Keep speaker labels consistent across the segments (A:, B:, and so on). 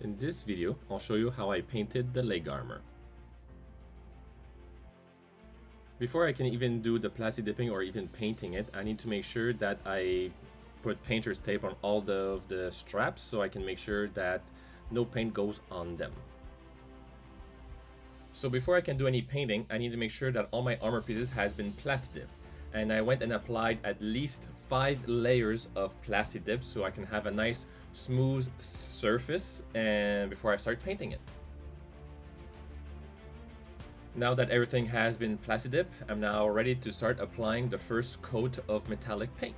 A: In this video, I'll show you how I painted the leg armor. Before I can even do the plastic dipping or even painting it, I need to make sure that I put painter's tape on all of the straps so I can make sure that no paint goes on them. So before I can do any painting, I need to make sure that all my armor pieces has been plastic dipped. And I went and applied at least 5 layers of plastic dip so I can have a nice smooth surface and before I start painting it. Now that everything has been plastic dip, I'm now ready to start applying the first coat of metallic paint.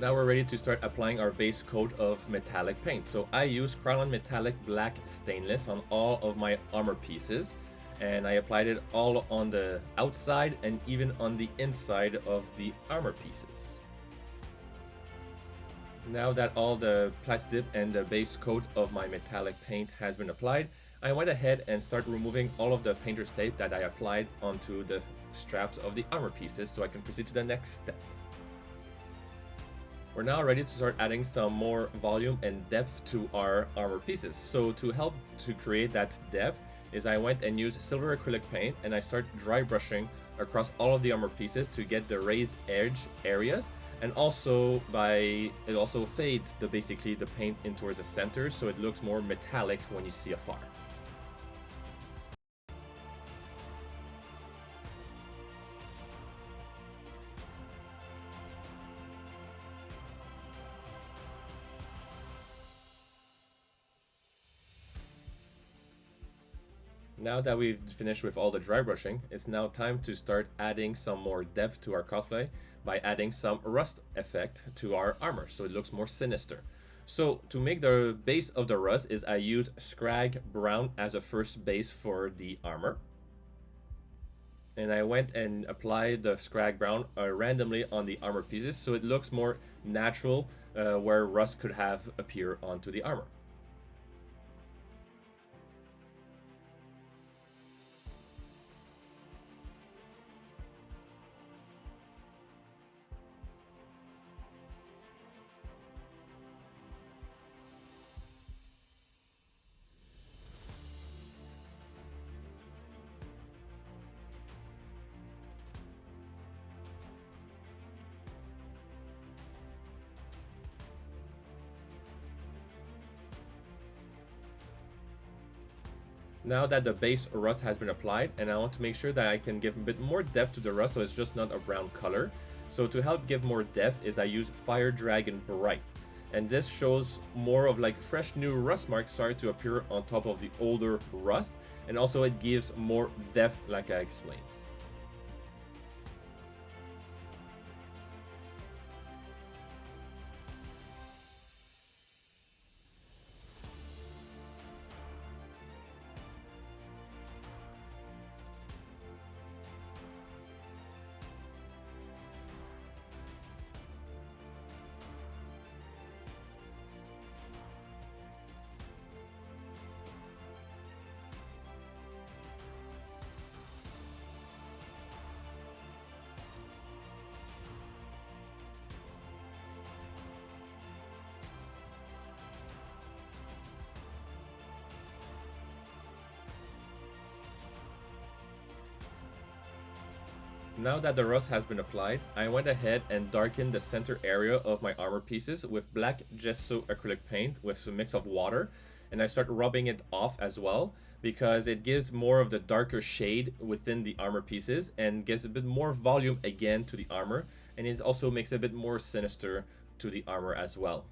A: Now we're ready to start applying our base coat of metallic paint. So I use Krylon metallic black stainless on all of my armor pieces, and I applied it all on the outside and even on the inside of the armor pieces. Now that all the plastic dip and the base coat of my metallic paint has been applied, I went ahead and started removing all of the painter's tape that I applied onto the straps of the armor pieces so I can proceed to the next step. We're now ready to start adding some more volume and depth to our armor pieces. So to help to create that depth is I went and used silver acrylic paint and I start dry brushing across all of the armor pieces to get the raised edge areas, and also it also fades basically the paint in towards the center so it looks more metallic when you see afar. Now that we've finished with all the dry brushing, it's now time to start adding some more depth to our cosplay by adding some rust effect to our armor so it looks more sinister. So to make the base of the rust is I used Skrag brown as a first base for the armor. And I went and applied the Skrag brown randomly on the armor pieces so it looks more natural where rust could have appeared onto the armor. Now that the base rust has been applied, and I want to make sure that I can give a bit more depth to the rust so it's just not a brown color. So to help give more depth is I use Fire Dragon Bright. And this shows more of like fresh new rust marks started to appear on top of the older rust. And also it gives more depth like I explained. Now that the rust has been applied, I went ahead and darkened the center area of my armor pieces with black gesso acrylic paint with a mix of water, and I start rubbing it off as well because it gives more of the darker shade within the armor pieces and gives a bit more volume again to the armor, and it also makes it a bit more sinister to the armor as well.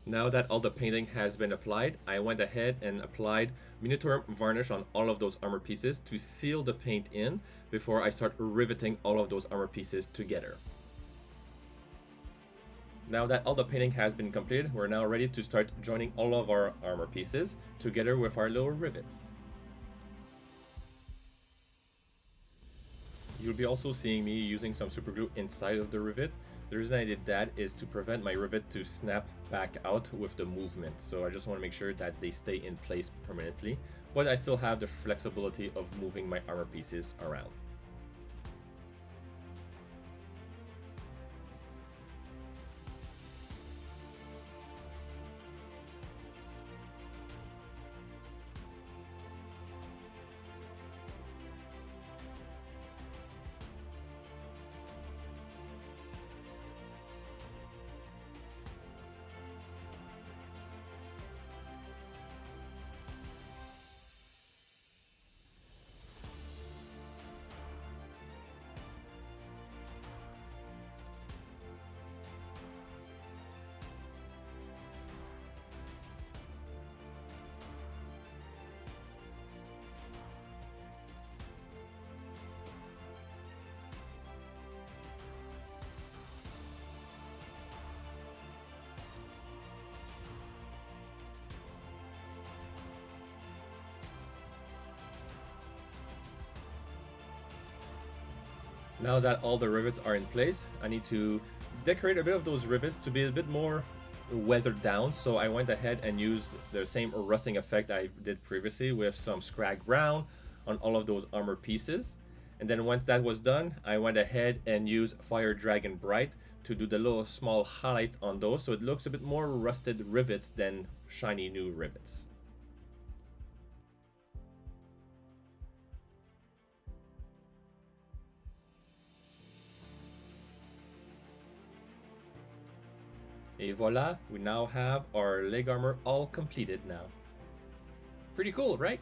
A: Now that all the painting has been applied, I went ahead and applied Minotorum varnish on all of those armor pieces to seal the paint in before I start riveting all of those armor pieces together. Now that all the painting has been completed, we're now ready to start joining all of our armor pieces together with our little rivets. You'll be also seeing me using some super glue inside of the rivet. The reason I did that is to prevent my rivet to snap back out with the movement. So I just want to make sure that they stay in place permanently, but I still have the flexibility of moving my armor pieces around. Now that all the rivets are in place, I need to decorate a bit of those rivets to be a bit more weathered down. So I went ahead and used the same rusting effect I did previously with some Skrag brown on all of those armor pieces. And then once that was done, I went ahead and used Fire Dragon Bright to do the little small highlights on those, so it looks a bit more rusted rivets than shiny new rivets. Et voila, we now have our leg armor all completed now. Pretty cool, right?